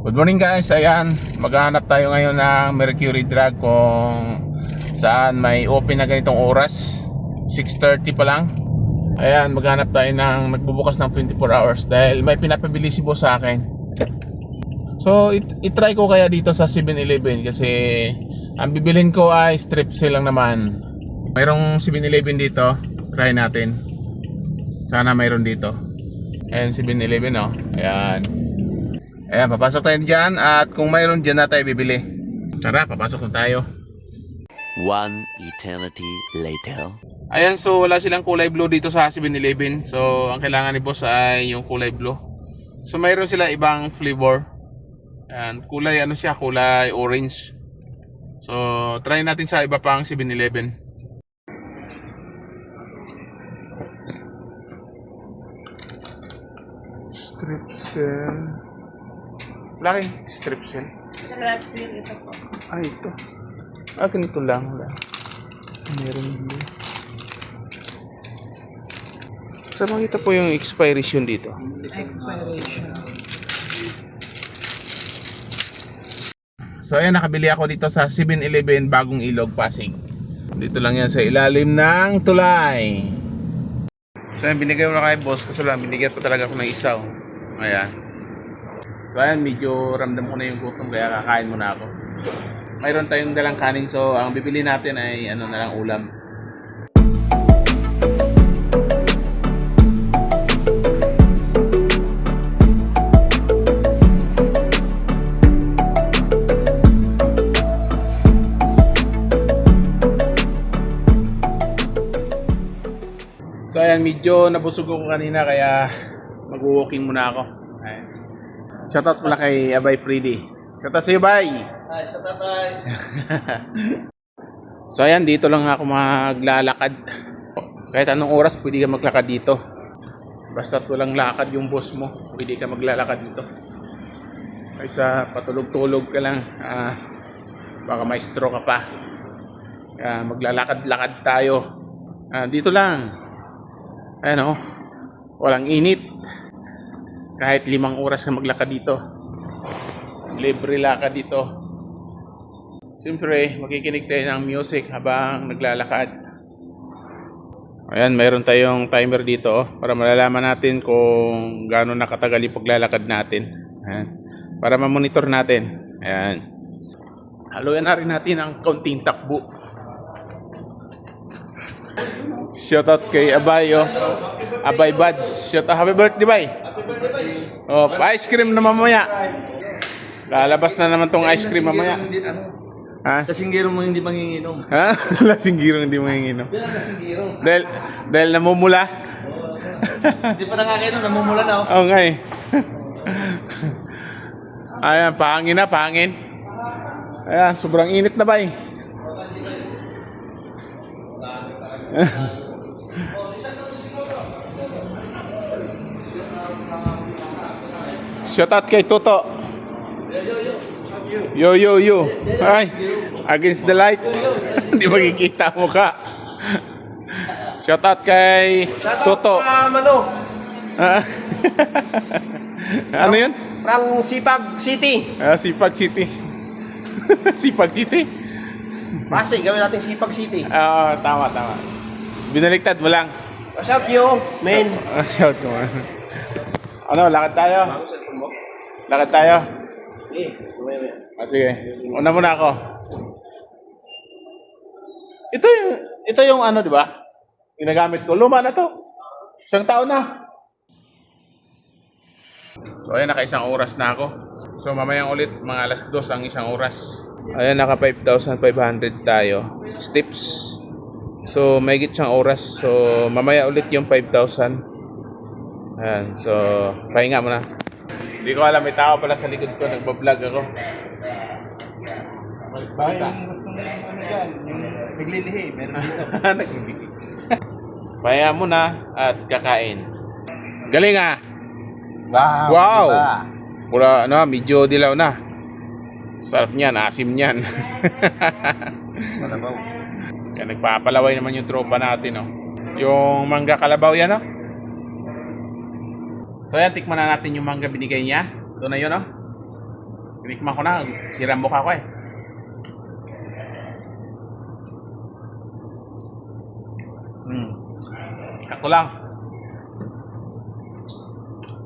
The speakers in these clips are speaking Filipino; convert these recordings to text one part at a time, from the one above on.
Good morning guys, ayan, maghahanap tayo ngayon ng Mercury Drug kung saan may open na ganitong oras. 6:30 pa lang. Ayan, maghahanap tayo ng nagbubukas ng 24 hours dahil may pinapabili si boss sa akin. So, itry ko kaya dito sa 7-Eleven kasi ang bibilhin ko ay Strepsil lang naman. Mayroong 7-Eleven dito, try natin. Sana mayroon dito. Ayan, 7-Eleven oh, ayan. Ayan, papasok tayo dyan at kung mayroon dyan na tayo bibili. Tara, papasok na tayo. One eternity later. Ayan, so wala silang kulay blue dito sa 7-Eleven. So, ang kailangan ni boss ay yung kulay blue. So, mayroon sila ibang flavor. Ayan, kulay ano siya, kulay orange. So, try natin sa iba pang 7-Eleven. Strepsil. Laki, Strepsil. Strepsil, ito po. Ay, ito. Ganito lang. Wala. Meron blue. Saan makita po yung expiration dito? Expiration. So, ayan, nakabili ako dito sa 7-Eleven, Bagong Ilog, Pasig. Dito lang yan sa ilalim ng tulay. So, ayan, binigay ko na kay boss. Kasi lang, binigyan ko talaga ako ng isaw. Ayan. So ayan, medyo ramdam ko na yung gutom kaya kakain muna ako. Mayroon tayong dalang kanin, so ang bibili natin ay ano na lang, ulam. So ayan, medyo nabusog ako kanina kaya mag-walking muna ako. Ayan. Shoutout pala kay Abay Freddy. Shoutout sa'yo, Bay! Ay, sa tabay. So ayan, dito lang ako maglalakad. Kahit anong oras pwede ka maglakad dito. Basta walang lakad yung boss mo, pwede ka maglalakad dito. Kaysa patulog-tulog ka lang, baka may stroke ka pa. Maglalakad-lakad tayo. Dito lang. Ayan oh, walang init. Kahit 5 oras ka maglakad dito. Libre lakad dito. Siyempre, makikinig tayo ng music habang naglalakad. Ayan, mayroon tayong timer dito para malalaman natin kung gaano nakatagal yung paglalakad natin. Ayan. Para ma-monitor natin. Ayan. Haluan na rin natin ang kaunting takbo. Shoutout kay Abay, oh. Abay Buds. Shoutout. Happy birthday, Bay. Oh, ice cream na mamaya. Lalabas na naman tong ice cream mamaya. Ha? Lasinggero mo hindi manginginom. Ha? Lasinggiro hindi manginginom. Lasinggero. Dahil namumula. Hindi pa nakakainom, namumula na. Oo nga eh. Ayan, pahangin na, pahangin. Ayan, sobrang init na ba eh. Shoutout kay Toto. Yo. Ay, against the light. Hindi makikita mo ka. Shoutout kay Toto. Mano, Ano yun? from Sipag City. Sipag City. Sipag City? Pasig, gawin natin Sipag City. Tama. Binaliktad mo lang. Shout you, men. Shout mo. Ano, lakad tayo? Bago cellphone mo? Lakad tayo? Mamaya. Sige. Una muna ako. Ito yung ano, di ba? Ginagamit ko. Luma na to. 1 taon na. So, ayan, naka 1 oras na ako. So, mamayang ulit, mga 2:00 ang 1 oras. Ayan, naka 5,500 tayo. Steps. So, may siyang oras. So, mamaya ulit yung 5,000. Ayan, so, pahinga muna. Hindi ko alam, may tao pala sa likod ko. Nagbablog ako. Bakit yung gusto mo yung ano dyan, yung naglilihi, meron dito. Nagbibigay. Pahinga muna at kakain. Galing ah! Wow! Pula, ano, medyo dilaw na. Sarap niyan, asim niyan. Malabaw. Kaya nagpapalaway naman yung tropa natin, oh. Yung mangga kalabaw yan, oh. So yan, tikman na natin yung mangga binigay niya. Ito na yun, oh. Tinikman ko na. Sira ang mukha ko eh. Ako lang.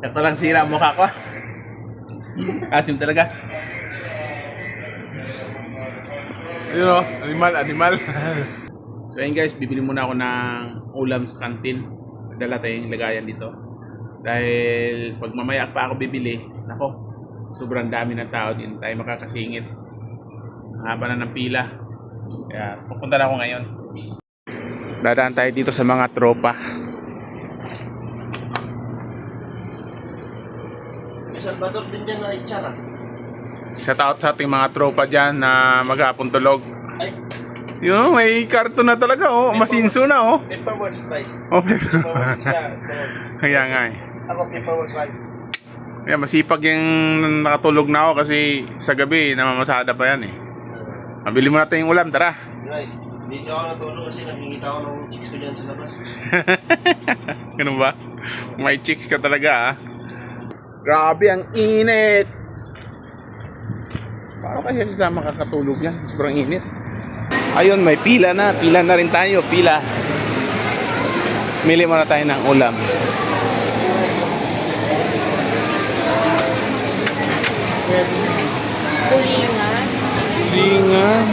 Ito lang sira ang mukha ko. Asim talaga. Yun o, animal. So ayun guys, bibili muna ako ng ulam sa kantin. Dala tayong lagayan dito. Dahil pag mamaya pa ako bibili, nako, sobrang dami ng tao din. Tayo makakasingit. Haba na ng pila. Kaya pupunta na ako ngayon. Dadaan tayo dito sa mga tropa. May Salvador din dyan na itsara. Shout out sa ating mga tropa dyan na maghapon tulog. Ay, Yun, may karton na talaga oh. Masinso na oh. paperworks right. Oh, Paperworks siya. kaya nga eh. Ako paperworks right. Kaya masipag yung nakatulog na ako kasi sa gabi namamasada pa yan eh. Mabili mo natin yung ulam, tara. Right. Hindi ako natulog kasi nakikita ko ng chicks ko dyan sa labas. Ganun ba? May chicks ka talaga ah. Grabe ang init. Paano kaya sila makakatulog yan? Sobrang init. Ayun, may pila na. Pila na rin tayo. Pila. Mili muna tayo ng ulam. Tulingan. Lingan.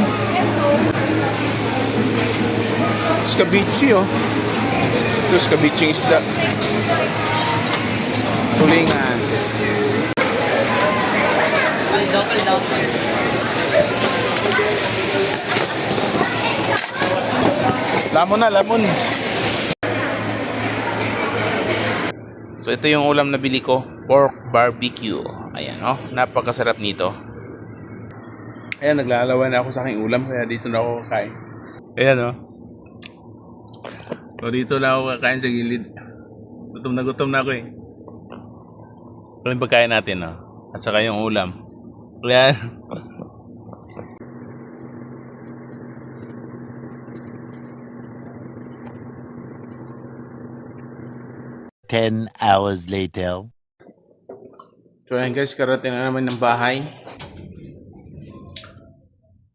Scabici oh. Ito scabici isda. Tulingan. Double. Lamon. So ito yung ulam na bili ko, pork barbecue. Ayan oh, napakasarap nito. Ayan, naglalawan na ako sa aking ulam kaya dito na ako kakain. Ayan oh. So dito na ako kakain sa gilid. Gutom na ako eh. Ito yung pagkain natin oh. At saka yung ulam. Ayan. 10 hours later. So ayan guys, karating na naman ng bahay.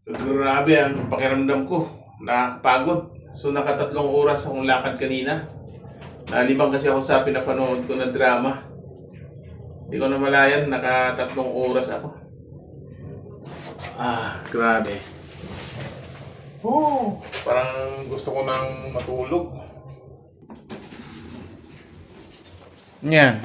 Grabe ang pakiramdam ko. Nakapagod. So nakatatlong oras akong lakad kanina. Nalibang kasi ako sa pinapanood ko na drama. Hindi ko na malayan, nakatatlong oras ako. Grabe. Parang gusto ko nang matulog. Yan.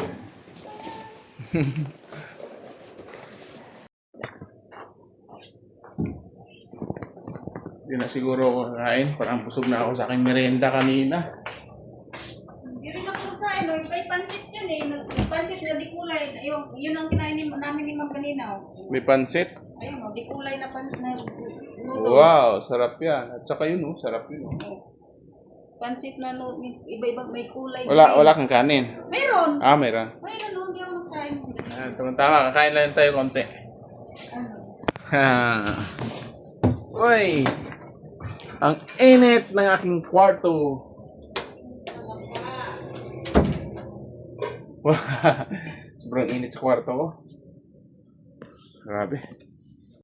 Hindi na siguro ako kakain. Parang busog na ako sa aking merienda kanina. Hindi rin ako sa ano, may pansit yan eh. Pansit na di kulay. Yun ang kinain namin ni Ma'am kanina. May pansit. Ayun, di kulay na pansit na noodles. Wow, sarap yan. At saka yun, sarap yun. Pansit na iba-ibang may kulay. Wala kang kanin. Meron. Meron. Meron, no, hindi ako magsahin. Tama, kakain lang tayo konti. Uy! Ang init ng aking kwarto. Sobrang init sa kwarto ko. Grabe.